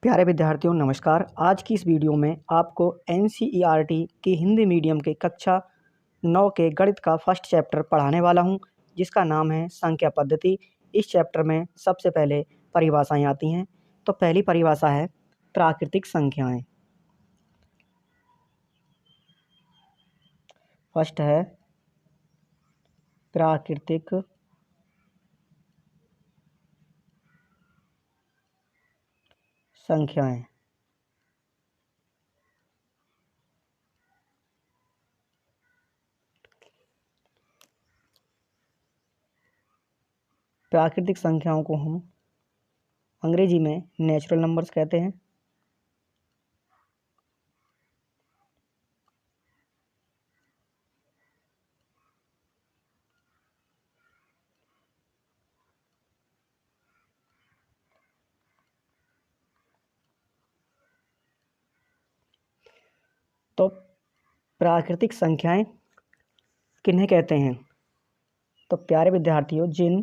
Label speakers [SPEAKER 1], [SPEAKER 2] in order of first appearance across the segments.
[SPEAKER 1] प्यारे विद्यार्थियों नमस्कार। आज की इस वीडियो में आपको एनसीईआरटी की हिंदी मीडियम के कक्षा 9 के गणित का फर्स्ट चैप्टर पढ़ाने वाला हूं, जिसका नाम है संख्या पद्धति। इस चैप्टर में सबसे पहले परिभाषाएं आती हैं। तो पहली परिभाषा है प्राकृतिक संख्याएं। फर्स्ट है प्राकृतिक संख्याएं। प्राकृतिक संख्याओं को हम अंग्रेजी में नेचुरल नंबर्स कहते हैं। तो प्राकृतिक संख्याएं किन्हें कहते हैं? तो प्यारे विद्यार्थियों, जिन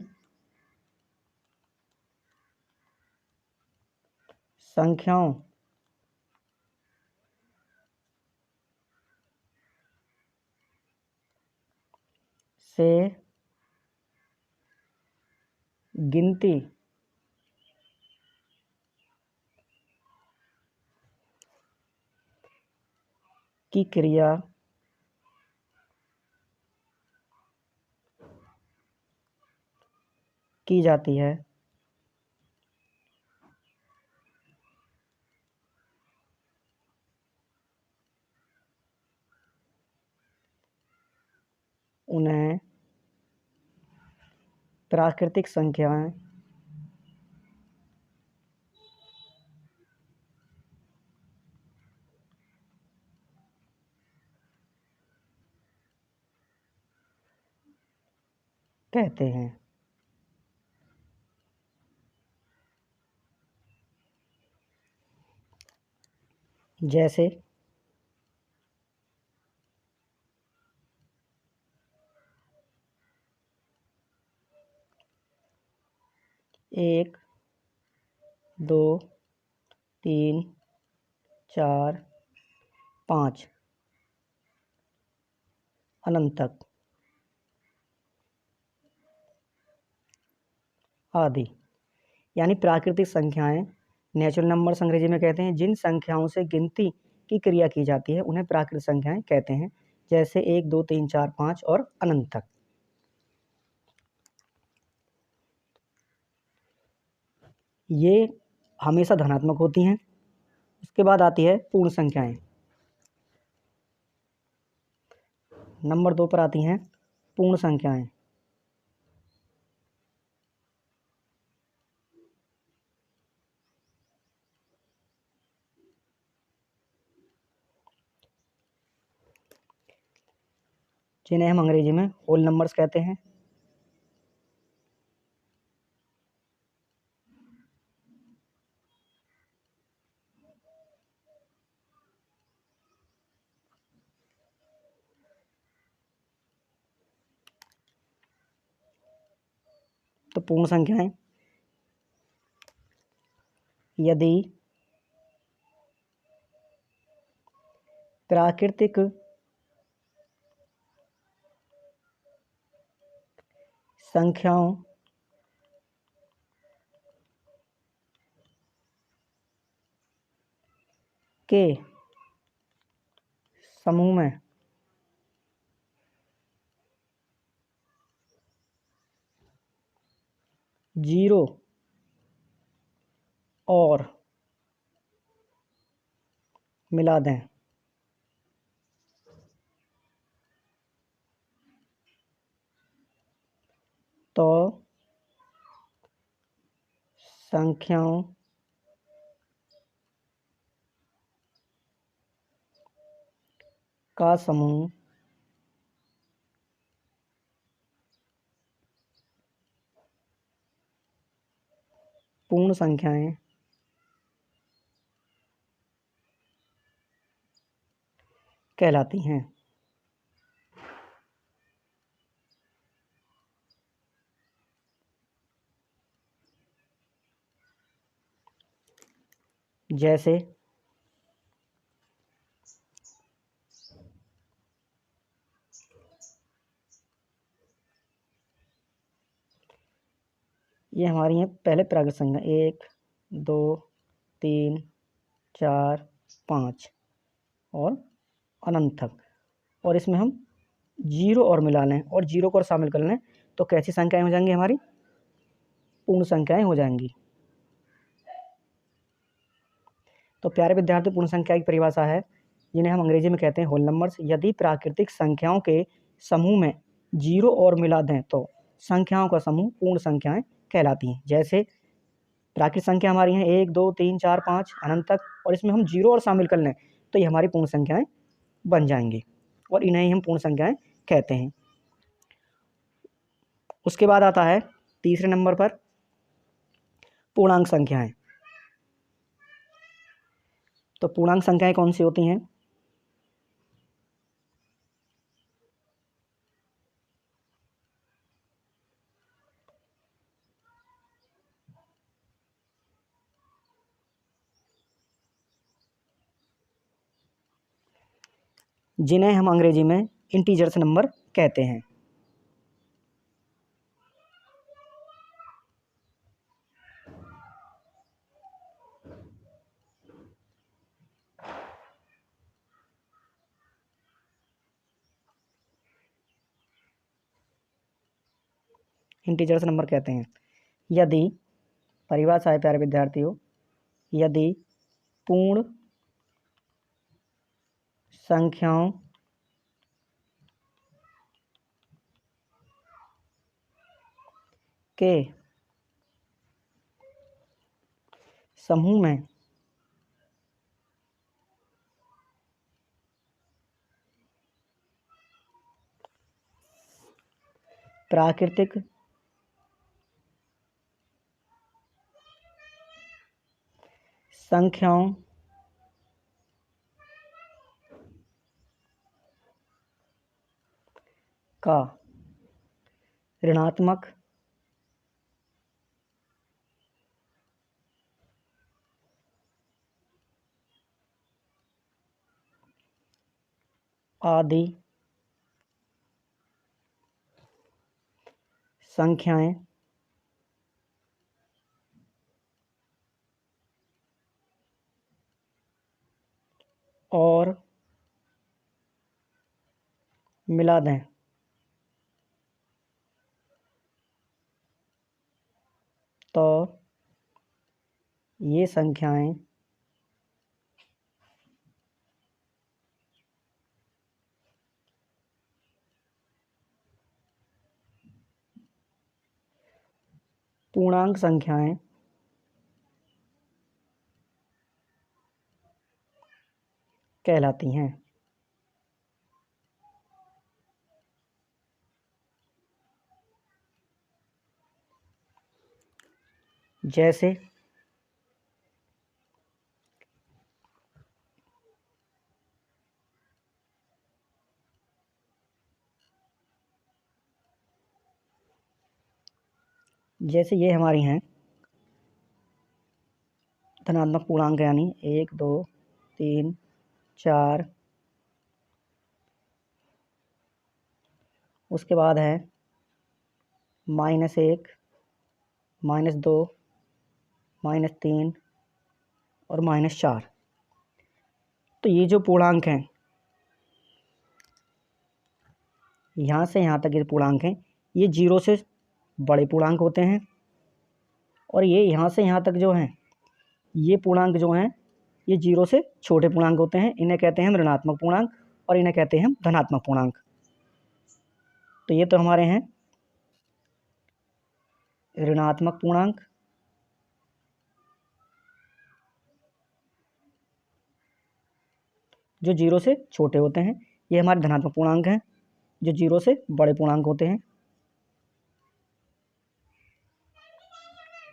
[SPEAKER 1] संख्याओं से गिनती की क्रिया की जाती है उन्हें प्राकृतिक संख्याएं कहते हैं। जैसे एक, दो, तीन, चार, पाँच, अनंत तक आदि। यानी प्राकृतिक संख्याएं नेचुरल नंबर्स अंग्रेजी में कहते हैं। जिन संख्याओं से गिनती की क्रिया की जाती है उन्हें प्राकृतिक संख्याएं कहते हैं। जैसे एक, दो, तीन, चार, पाँच और अनंत तक। ये हमेशा धनात्मक होती हैं। उसके बाद आती है पूर्ण संख्याएं। नंबर 2 पर आती हैं पूर्ण संख्याएं। जिन्हें हम अंग्रेजी में होल नंबर्स कहते हैं। तो पूर्ण संख्याएं यदि प्राकृतिक संख्याओं के समूह में जीरो और मिला दें तो संख्याओं का समूह पूर्ण संख्याएं कहलाती हैं। जैसे ये हमारी हैं पहले प्राकृत संख्या 1 2 3 4 5 और अनंत तक, और इसमें हम जीरो और मिला लें और जीरो को और शामिल कर लें तो कैसी संख्याएं हो जाएंगी, हमारी पूर्ण संख्याएं हो जाएंगी। तो प्यारे विद्यार्थी, पूर्ण संख्या की परिभाषा है जिन्हें हम अंग्रेजी में कहते हैं होल नंबर्स। यदि प्राकृतिक संख्याओं के समूह में जीरो और मिला दें तो संख्याओं का समूह पूर्ण संख्याएं कहलाती हैं। जैसे प्राकृतिक संख्या हमारी हैं 1 2 3 4 5 अनंत तक, और इसमें हम जीरो और शामिल कर लें तो ये हमारी पूर्ण संख्याएं बन जाएंगी और इन्हें ही हम पूर्ण संख्याएं कहते हैं। उसके बाद आता है तीसरे नंबर पर पूर्णांक संख्याएं। तो पूर्णांक संख्याएं कौन सी होती हैं? जिन्हें हम अंग्रेजी में इंटीजर्स नंबर कहते हैं। इंटीजर्स नंबर कहते हैं। यदि परिभाषा है प्यारे विद्यार्थियों, यदि पूर्ण संख्याओं के समूह में प्राकृतिक संख्याओं का ऋणात्मक आदि संख्याएं और मिला दें तो ये संख्याएं पूर्णांक संख्याएं कहलाती हैं। जैसे जैसे ये हमारी हैं धनात्मक पूर्णांक, यानी 1 2 3 4, उसके बाद है -1 -2 -3 और -4। तो ये जो पूर्णांक हैं, यहाँ से यहाँ तक ये पूर्णांक हैं, ये जीरो से बड़े पूर्णांक होते हैं, और ये यहाँ से यहाँ तक जो हैं, ये पूर्णांक जो हैं ये जीरो से छोटे पूर्णांक होते हैं। इन्हें कहते हैं हम ऋणात्मक पूर्णांक और इन्हें कहते हैं हम धनात्मक पूर्णांक। तो ये तो हमारे हैं ऋणात्मक पूर्णांक, जो जीरो से छोटे होते हैं। ये हमारे धनात्मक पूर्णांक हैं जो जीरो से बड़े पूर्णांक होते हैं।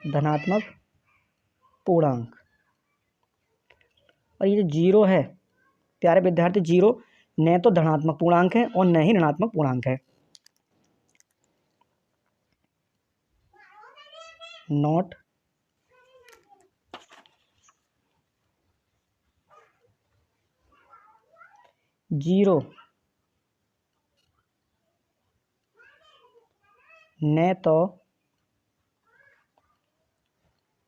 [SPEAKER 1] धनात्मक पूर्णांक। और ये जो जीरो है प्यारे विद्यार्थी, जीरो न तो धनात्मक पूर्णांक है और न ही ऋणात्मक पूर्णांक है। नॉट जीरो न तो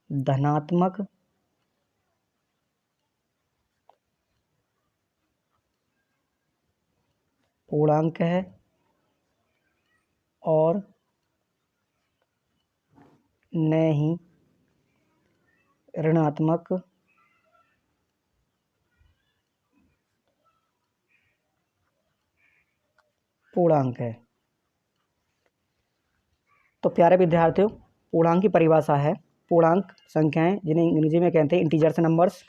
[SPEAKER 1] धनात्मक पूर्णांक है और न ही ऋणात्मक पूर्णांक है। तो प्यारे विद्यार्थियों, पूर्णांक की परिभाषा है, पूर्णांक संख्याएं जिन्हें अंग्रेजी में कहते हैं इंटीजर्स नंबर्स,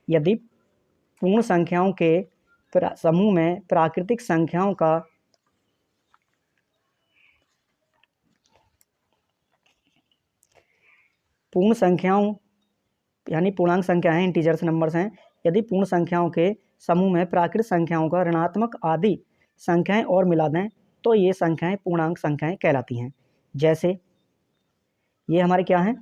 [SPEAKER 1] यदि पूर्ण संख्याओं के समूह में प्राकृतिक संख्याओं का पूर्ण संख्याओं यानी पूर्णांक संख्या है, इंटीजर्स नंबर्स हैं, यदि पूर्ण संख्याओं के समूह में प्राकृतिक संख्याओं का ऋणात्मक आदि संख्याएं और मिला दें तो ये संख्याएं पूर्णांक संख्याएं कहलाती हैं। जैसे ये हमारे क्या हैं,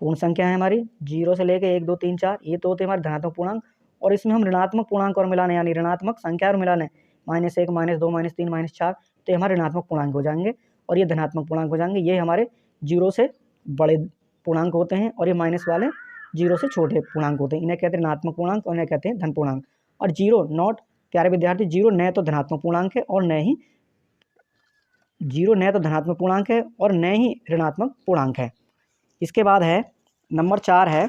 [SPEAKER 1] पूर्ण संख्या है हमारी, 0 से लेकर 1 2 3 4, ये तो होते हैं हमारे धनात्मक पूर्णांक, और इसमें हम ऋणात्मक पूर्णांक और मिला लें यानी ऋणात्मक संख्या और मिला लें, -1 -2 -3 -4, तो ये हमारे ऋणात्मक पूर्णांक हो जाएंगे और ये धनात्मक पूर्णांक हो जाएंगे। ये हमारे 0 से बड़े पूर्णांक होते हैं और ये माइनस वाले 0 से छोटे पूर्णांक होते हैं, इन्हें कहते हैं ऋणात्मक पूर्णांक और इन्हें कहते हैं धन पूर्णांक। और 0 नॉट, प्यारे विद्यार्थी, 0 न तो धनात्मक पूर्णांक है और न ही 0 न तो धनात्मक पूर्णांक है और न ही ऋणात्मक पूर्णांक है। इसके बाद है नंबर 4 है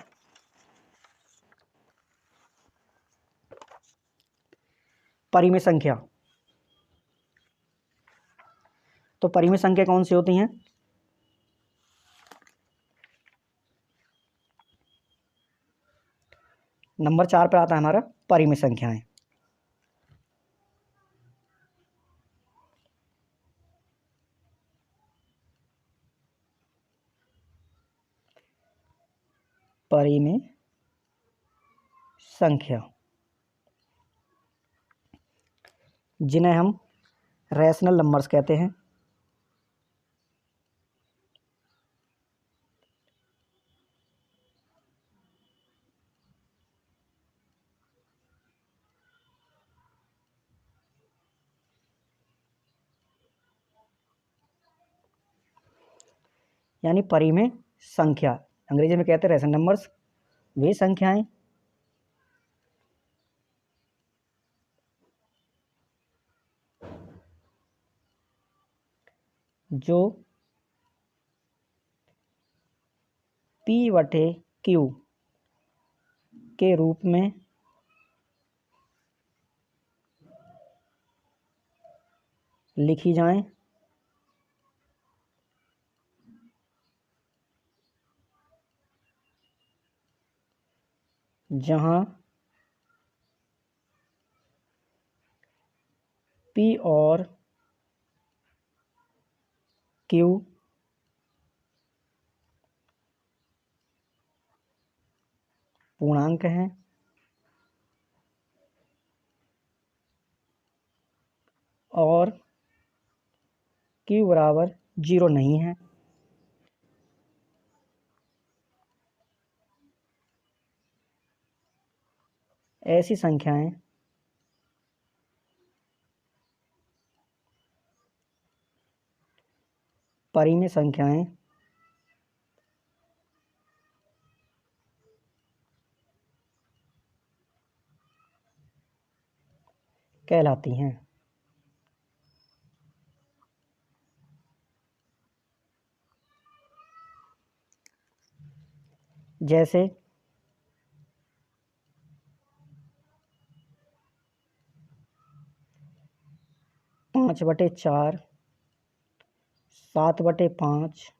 [SPEAKER 1] परिमेय संख्या। तो परिमेय संख्या कौन सी होती हैं? नंबर 4 पर आता है हमारा परिमेय संख्याएं। परिमेय संख्या जिन्हें हम रैशनल नंबर्स कहते हैं। यानी परिमेय संख्या अंग्रेजी में कहते हैं रैशनल नंबर्स, वे संख्याएं जो P/Q के रूप में लिखी जाएं जहां P और Q पूर्णांक हैं और Q बराबर 0 नहीं है। ऐसी संख्याएं परिमेय संख्याएं कहलाती हैं। जैसे 5/4, 7/5,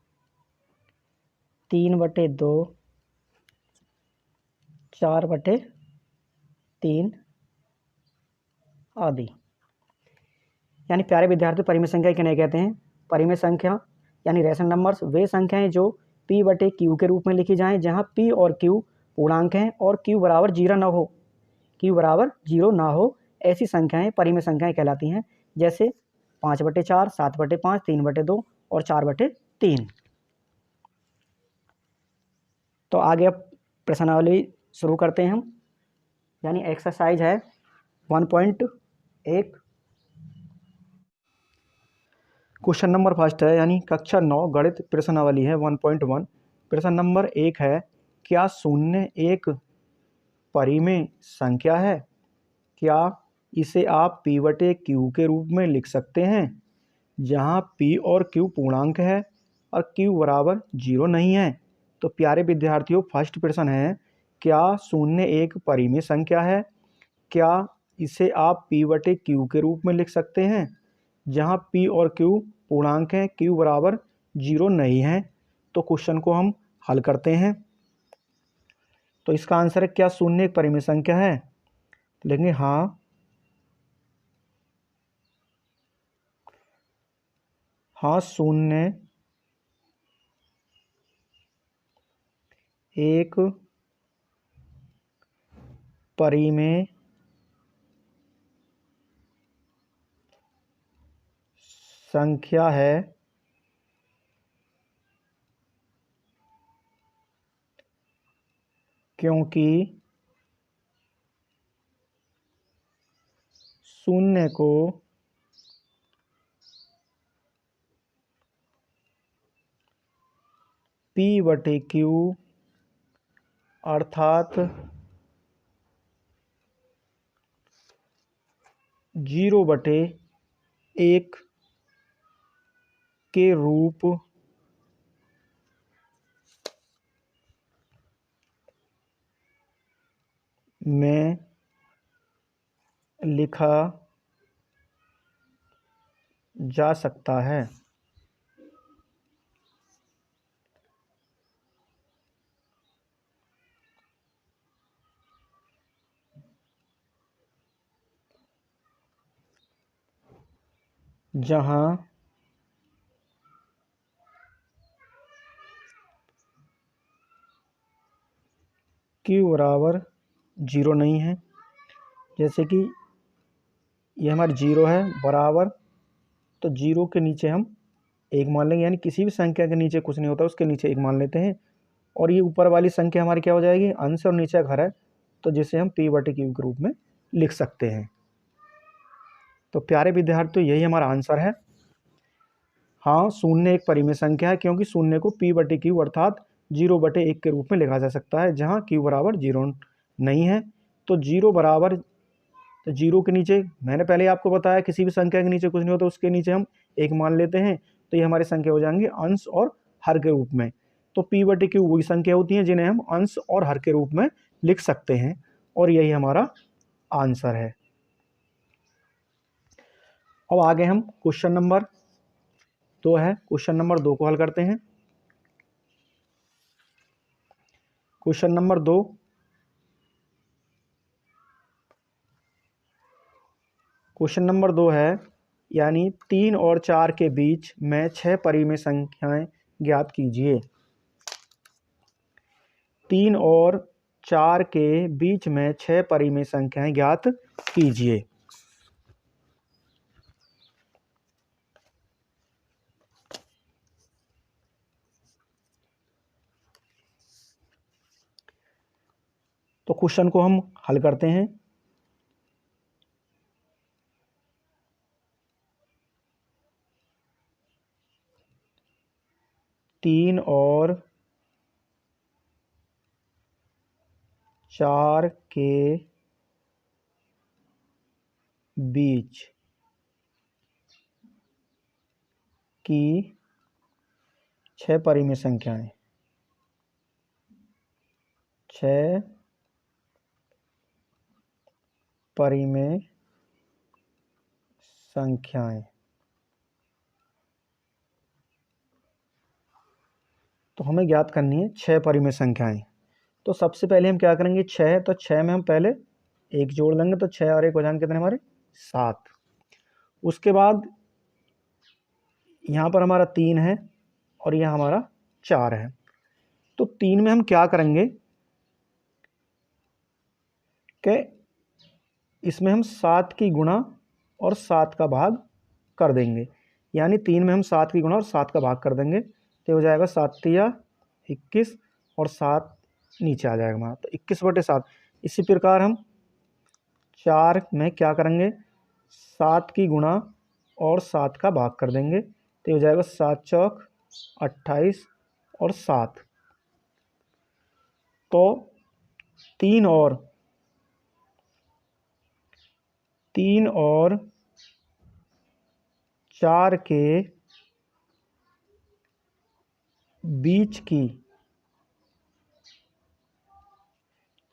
[SPEAKER 1] 3/2, 4/3 आदि। यानी प्यारे विद्यार्थी, परिमेय संख्या किन्हें कहते हैं? परिमेय संख्या यानी रैशनल नंबर्स वे संख्याएं जो P/Q के रूप में लिखी जाएं जहां P और Q पूर्णांक हैं और Q बराबर 0 ना हो, Q बराबर 0 ना हो, ऐसी संख्याएं परिमेय संख्याएं कहलाती हैं। जैसे 5/4, 7/5, 3/2 और 4/3। तो आगे अब प्रश्नावली शुरू करते हैं हम, यानी एक्सरसाइज है 1.1। क्वेश्चन नंबर फर्स्ट है यानी कक्षा 9 गणित प्रश्नावली है 1.1। प्रश्न नंबर 1 है, क्या शून्य एक परिमेय संख्या है? क्या इसे आप p बटे q के रूप में लिख सकते हैं, जहां p और q पूर्णांक है और q बराबर 0 नहीं है? तो प्यारे विद्यार्थियों, फर्स्ट प्रश्न है, क्या शून्य एक परिमेय संख्या है? क्या इसे आप p बटे q के रूप में लिख सकते हैं, जहां p और q पूर्णांक है, q बराबर 0 नहीं है? तो क्वेश्चन को हम हल करते हैं। तो इसका आंसर है, क्या शून्य एक परिमेय संख्या है? लेंगे हाँ, शून्य एक परिमेय संख्या है, क्योंकि शून्य को p बटे q अर्थात 0 बटे 1 के रूप में लिखा जा सकता है। जहां q बराबर 0 नहीं है। जैसे कि ये हमारा 0 है बराबर, तो 0 के नीचे हम 1 मान लेंगे, यानी किसी भी संख्या के नीचे कुछ नहीं होता, उसके नीचे 1 मान लेते हैं। और ये ऊपर वाली संख्या हमारी क्या हो जाएगी, अंश और नीचे घर है, तो जिसे हम p बटे q के रूप में लिख सकते हैं। तो प्यारे विद्यार्थियों, यही हमारा आंसर है। हाँ, शून्य एक परिमेय संख्या है, क्योंकि शून्य को p बटे q अर्थात 0 बटे 1 के रूप में लिखा जा सकता है, जहाँ q बराबर 0 नहीं है। तो 0 बराबर, तो 0 के नीचे मैंने पहले आपको बताया किसी भी संख्या के नीचे कुछ नहीं होता, उसके नीचे हम 1 मान लेते हैं, तो ये हमारी संख्या हो जाएंगी अंश और हर के रूप में। तो p बटे q वही संख्या होती हैं जिन्हें हम अंश और हर के रूप में लिख सकते हैं, और यही हमारा आंसर है। अब आगे हम क्वेश्चन नंबर 2 है, क्वेश्चन नंबर 2 को हल करते हैं। क्वेश्चन नंबर 2, क्वेश्चन नंबर 2 है, यानी 3 और 4 के बीच में 6 परिमेय संख्याएं ज्ञात कीजिए। 3 और 4 के बीच में 6 परिमेय संख्याएं ज्ञात कीजिए। तो क्वेश्चन को हम हल करते हैं। तीन और 4 के बीच की 6 परिमेय संख्याएं, 6 परिमेय संख्याएं। तो हमें ज्ञात करनी है 6 परिमेय संख्याएं। तो सबसे पहले हम क्या करेंगे, 6 है तो 6 में हम पहले 1 जोड़ लेंगे, तो 6 और 1 हो जाएंगे कितने हमारे 7। उसके बाद यहाँ पर हमारा 3 है और यहाँ हमारा 4 है। तो 3 में हम क्या करेंगे कि इसमें हम 7 की गुणा और 7 का भाग कर देंगे, यानी 3 में हम 7 की गुणा और 7 का भाग कर देंगे, तो हो जाएगा 7 तिया 21 और 7 नीचे आ जाएगा हमारा, तो 21 बटे 7। इसी प्रकार हम 4 में क्या करेंगे, 7 की गुणा और 7 का भाग कर देंगे, तो हो जाएगा 7 चौक 28 और 7। तो 3 और 4 के बीच की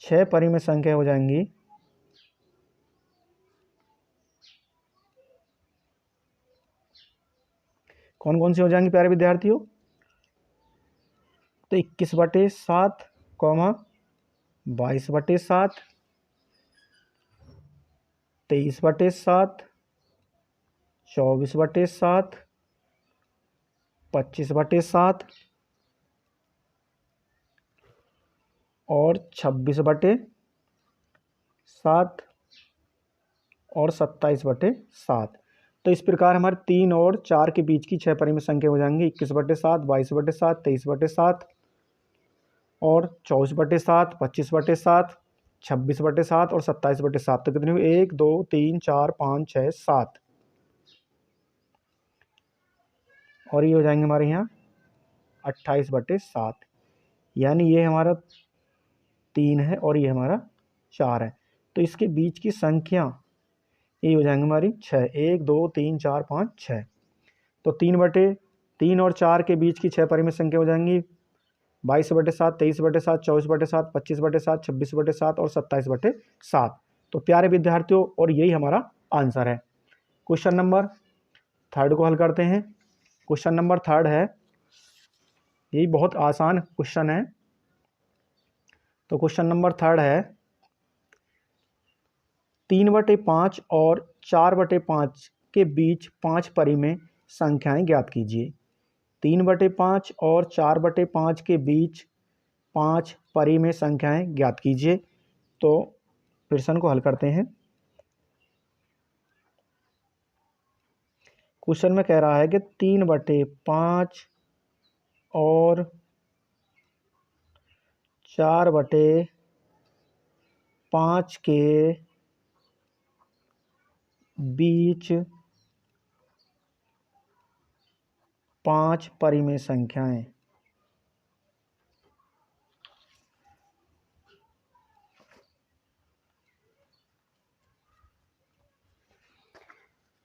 [SPEAKER 1] 6 परिमेय संख्या हो जाएंगी। कौन कौन सी हो जाएंगी प्यारे विद्यार्थियों? तो 21/7, 22/7, 23/7, 24/7, 25/7 और 26/7 और 27/7। तो इस प्रकार हमारे 3 और 4 के बीच की 6 परिमेय संख्या हो जाएंगी 21/7, 22/7, 23/7 और 24/7, 25/7, 26/7 और 27/7। तो कितनी हुई? 1 2 3 4 5 6 7। और ये हो जाएंगे हमारे यहाँ 28/7। यानी ये हमारा 3 है और ये हमारा 4 है। तो इसके बीच की संख्या ये हो जाएंगे हमारी 6, 1 2 3 4 5 6। तो 3 और 4 के बीच की 6 परिमेय संख्या हो जाएंगी 22/7, 23/7, 24/7, 25/7, 26/7 और 27/7। तो प्यारे विद्यार्थियों, और यही हमारा आंसर है। क्वेश्चन नंबर 3 को हल करते हैं। क्वेश्चन नंबर 3 है, यही बहुत आसान क्वेश्चन है। तो क्वेश्चन नंबर 3 है, 3/5 और 4/5 के बीच 5 परिमेय संख्याएं ज्ञात कीजिए। 3/5 और 4/5 के बीच 5 परिमेय संख्याएं ज्ञात कीजिए। तो प्रश्न को हल करते हैं। क्वेश्चन में कह रहा है कि 3/5 और 4/5 के बीच 5 परिमेय संख्याएं।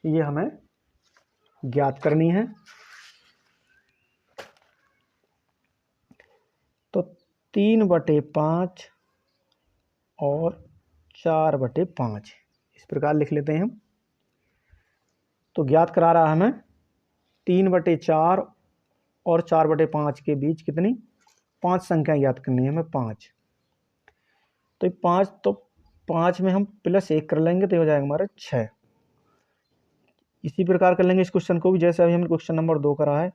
[SPEAKER 1] ये हमें ज्ञात करनी है। तो 3/5 और 4/5 इस प्रकार लिख लेते हैं हम। तो ज्ञात करा रहा है हमें 3/4 और 4/5 के बीच कितनी 5 संख्याएं ज्ञात करनी है हमें 5। तो 5 में हम +1 कर लेंगे तो हो जाएगा हमारा 6। इसी प्रकार कर लेंगे इस क्वेश्चन को भी, जैसे अभी हमने क्वेश्चन नंबर 2 करा है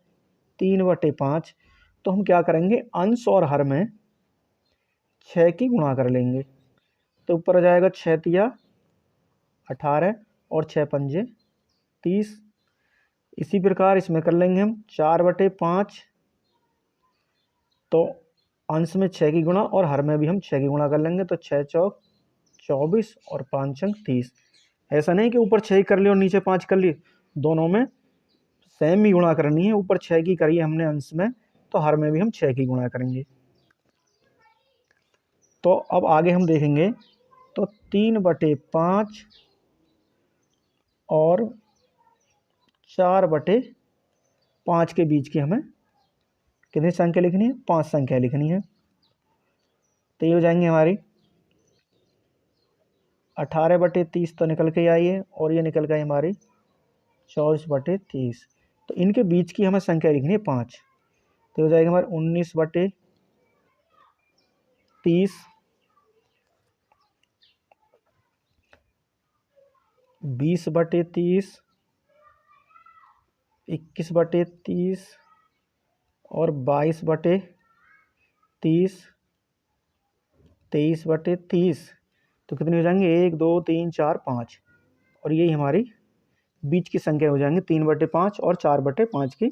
[SPEAKER 1] 3/5। तो हम क्या करेंगे, अंश और हर में 6 की गुणा कर लेंगे। तो ऊपर आ जाएगा 6 तिया 18 और 6 पंजे 30। इसी प्रकार इसमें कर लेंगे हम 4/5। तो अंश में 6 की गुणा और हर में भी हम 6 की गुणा कर लेंगे। तो 6 चौक 24 और 5 अंक 30। ऐसा नहीं कि ऊपर 6 ही कर लिए और नीचे 5 कर लिए, दोनों में सेम ही गुणा करनी है। ऊपर 6 की करी है हमने अंश में, तो हर में भी हम 6 की गुणा करेंगे। तो अब आगे हम देखेंगे। तो 3/5 और 4/5 के बीच की हमें कितनी संख्या लिखनी है, 5 संख्या लिखनी है। तो ये हो जाएंगी हमारी 18/30 तो निकल के आई है और ये निकल गई हमारी 24/30। तो इनके बीच की हमें संख्या लिखनी है 5। तो हो जाएगी हमारी 19/30, 20/30, 21/30 और 22/30, 23/30। तो कितनी हो जाएंगे 1 2 3 4 5। और यही हमारी बीच की संख्या हो जाएंगी 3/5 और 4/5 की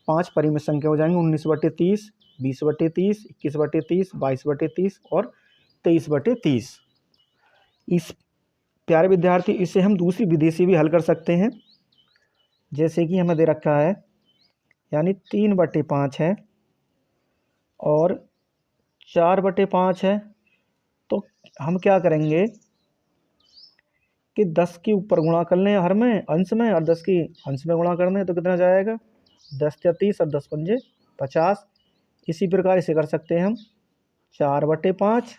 [SPEAKER 1] 5 परिमेय संख्या हो जाएंगी 19/30, 20/30, 21/30, 22/30 और 23/30। इस प्यारे विद्यार्थी, इसे हम दूसरी विधि से भी हल कर सकते हैं। जैसे कि हमें दे रखा है, यानी 3/5 है और 4/5 है, तो हम क्या करेंगे कि 10 के ऊपर गुणा कर लें हर में अंश में, और 10 की अंश में गुणा कर दें तो कितना जाएगा 10 या 30 और 10 पंजे 50। इसी प्रकार इसे कर सकते हैं हम 4/5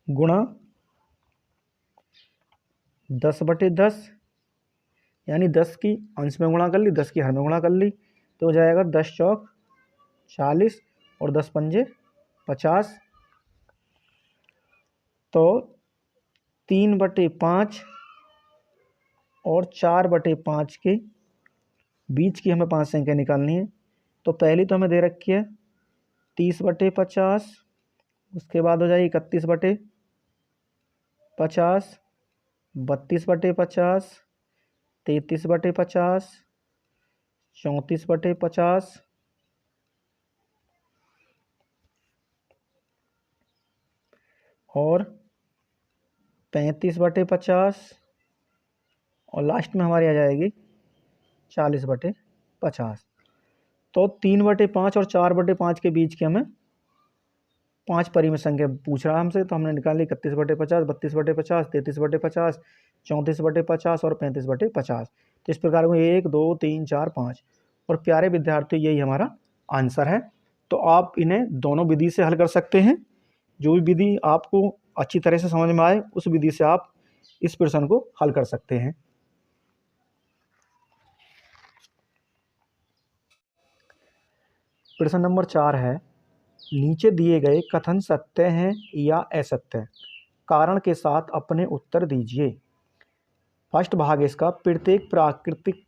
[SPEAKER 1] गुणा 10/10, यानी 10 की अंश में गुणा कर ली, 10 की हर में गुणा कर ली, तो हो जाएगा 10 चौक 40 और 10 पंजे 50। तो 3/5 और 4/5 के बीच की हमें 5 संख्या निकालनी है। तो पहली तो हमें दे रखी है 30/50, उसके बाद हो जाएगी 31/50, 32/50, 33/50, 34/50 और 35/50 और लास्ट में हमारी आ जाएगी 40/50। तो 3/5 और 4/5 के बीच के हमें 5 परिमेय संख्या पूछ रहा है हमसे, तो हमने निकाली 31/50, 32/50, 33/50, 34/50 और 35/50। तो इस प्रकार में 1 2 3 4 5 और प्यारे विद्यार्थी यही हमारा आंसर है। तो आप इन्हें दोनों विधि से हल कर सकते हैं। जो भी विधि आपको अच्छी तरह से समझ में आए उस विधि से आप इस प्रश्न को हल कर सकते हैं। प्रश्न नंबर 4 है, नीचे दिए गए कथन सत्य हैं या असत्य हैं, कारण के साथ अपने उत्तर दीजिए। फर्स्ट भाग इसका, प्रत्येक प्राकृतिक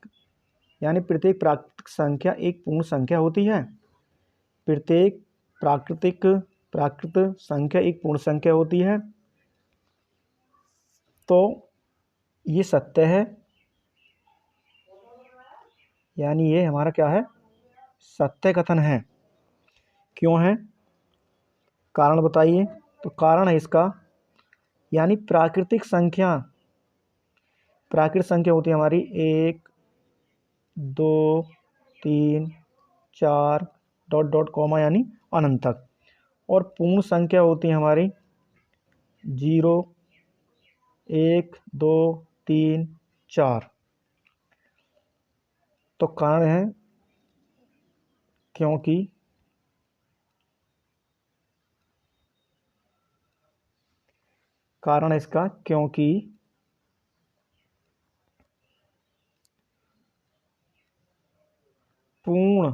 [SPEAKER 1] संख्या एक पूर्ण संख्या होती है। प्रत्येक प्राकृत संख्या एक पूर्ण संख्या होती है, तो ये सत्य है, यानी ये हमारा क्या है, सत्य कथन है। क्यों है, कारण बताइए। तो कारण है इसका, यानी प्राकृत संख्या होती है हमारी 1 2 3 4 डॉट डॉट कॉमा यानी अनंत तक, और पूर्ण संख्या होती है हमारी 0 1 2 3 4। तो कारण है क्योंकि कारण इसका क्योंकि पूर्ण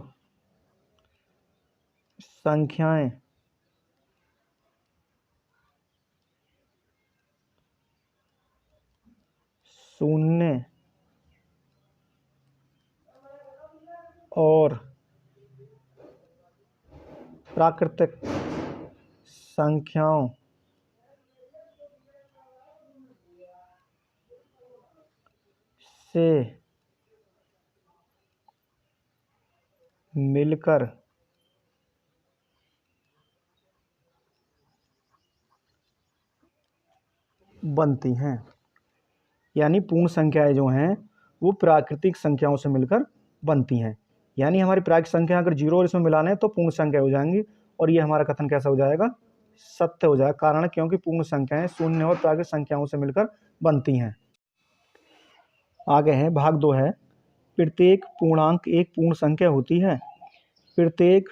[SPEAKER 1] संख्याएं शून्य और प्राकृतिक संख्याओं से मिलकर बनती हैं। यानी पूर्ण संख्याएं जो हैं वो प्राकृतिक संख्याओं से मिलकर बनती हैं। यानी हमारी प्राकृतिक संख्या अगर 0 और इसमें मिलाने तो पूर्ण संख्या हो जाएंगी, और ये हमारा कथन कैसा हो जाएगा, सत्य हो जाएगा। कारण क्योंकि पूर्ण संख्याएं शून्य और प्राकृतिक संख्याओं से मिलकर बनती हैं। आगे है भाग 2 है, प्रत्येक पूर्णांक एक पूर्ण संख्या होती है। प्रत्येक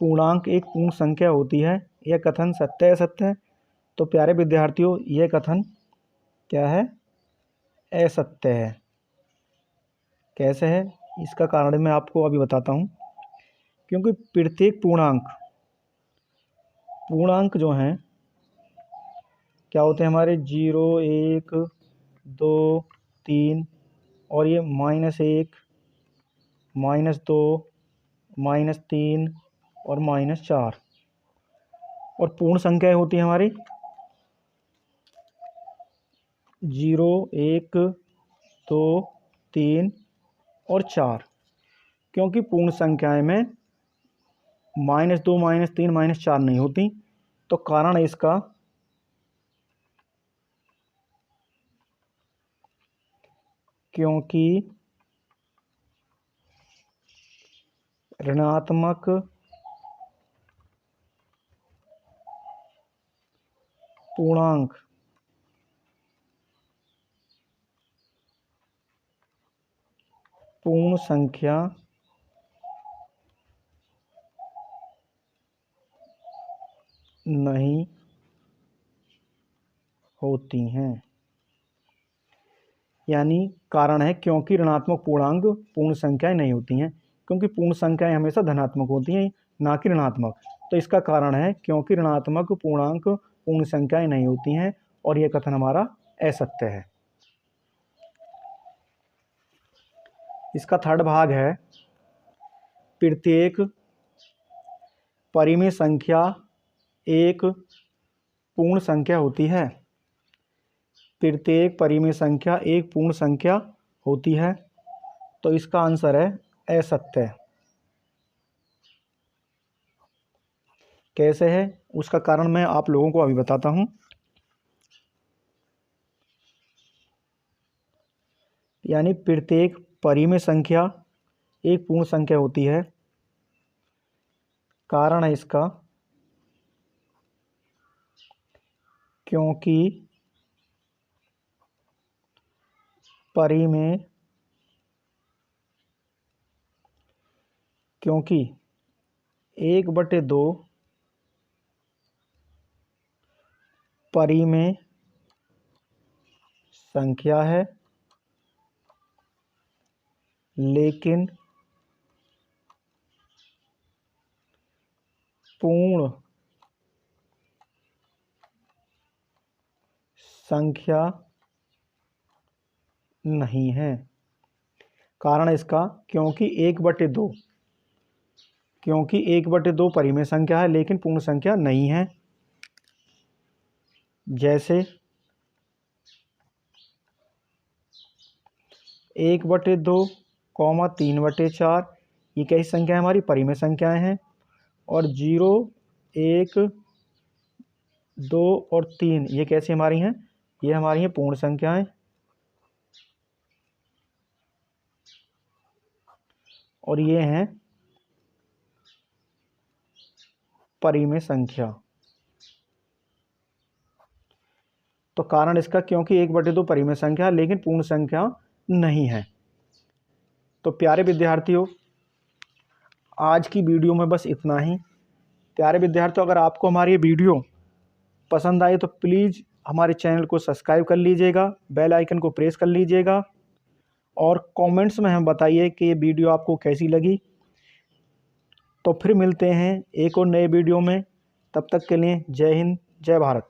[SPEAKER 1] पूर्णांक एक पूर्ण संख्या होती है, यह कथन सत्य है असत्य है। तो प्यारे विद्यार्थियों, यह कथन क्या है, असत्य है। कैसे है, इसका कारण मैं आपको अभी बताता हूँ। क्योंकि प्रत्येक पूर्णांक जो हैं क्या होते हैं हमारे 0 1 2 3 और ये -1 -2 -3 और -4, और पूर्ण संख्याएं होती हैं हमारी 0 1 2 3 और 4। क्योंकि पूर्ण संख्याएं में -2 -3 -4 नहीं होती। तो कारण है इसका क्योंकि ऋणात्मक पूर्णांक पूर्ण संख्या नहीं होती हैं। यानी कारण है क्योंकि ऋणात्मक पूर्णांक पूर्ण संख्याएं नहीं होती हैं, क्योंकि पूर्ण संख्याएं हमेशा धनात्मक होती हैं, ना कि ऋणात्मक। तो इसका कारण है क्योंकि ऋणात्मक पूर्णांक पूर्ण संख्याएं नहीं होती हैं, और यह कथन हमारा असत्य है। इसका थर्ड भाग है, प्रत्येक परिमेय संख्या एक पूर्ण संख्या होती है। प्रत्येक परिमेय संख्या एक पूर्ण संख्या होती है। तो इसका आंसर है असत्य। कैसे है उसका कारण मैं आप लोगों को अभी बताता हूं। यानी प्रत्येक परिमेय संख्या एक पूर्ण संख्या होती है। कारण है इसका क्योंकि परिमेय क्योंकि 1/2 परिमेय संख्या है, लेकिन पूर्ण संख्या नहीं है। कारण इसका क्योंकि 1/2 क्योंकि 1/2 परिमेय संख्या है, लेकिन पूर्ण संख्या नहीं है। जैसे 1/2, 3/4 ये कैसी संख्या है, हमारी परिमेय संख्याएं हैं। और 0, 1, 2 और 3 ये कैसी हमारी हैं, ये हमारी हैं पूर्ण संख्याएं। और ये हैं परिमेय संख्या। तो कारण इसका क्योंकि 1/2 परिमेय संख्या लेकिन पूर्ण संख्या नहीं है। तो प्यारे विद्यार्थियों, आज की वीडियो में बस इतना ही। प्यारे विद्यार्थियों, अगर आपको हमारी ये वीडियो पसंद आई तो प्लीज़ हमारे चैनल को सब्सक्राइब कर लीजिएगा, बेल आइकन को प्रेस कर लीजिएगा, और कमेंट्स में हमें बताइए कि ये वीडियो आपको कैसी लगी। तो फिर मिलते हैं एक और नए वीडियो में। तब तक के लिए जय हिंद, जय भारत।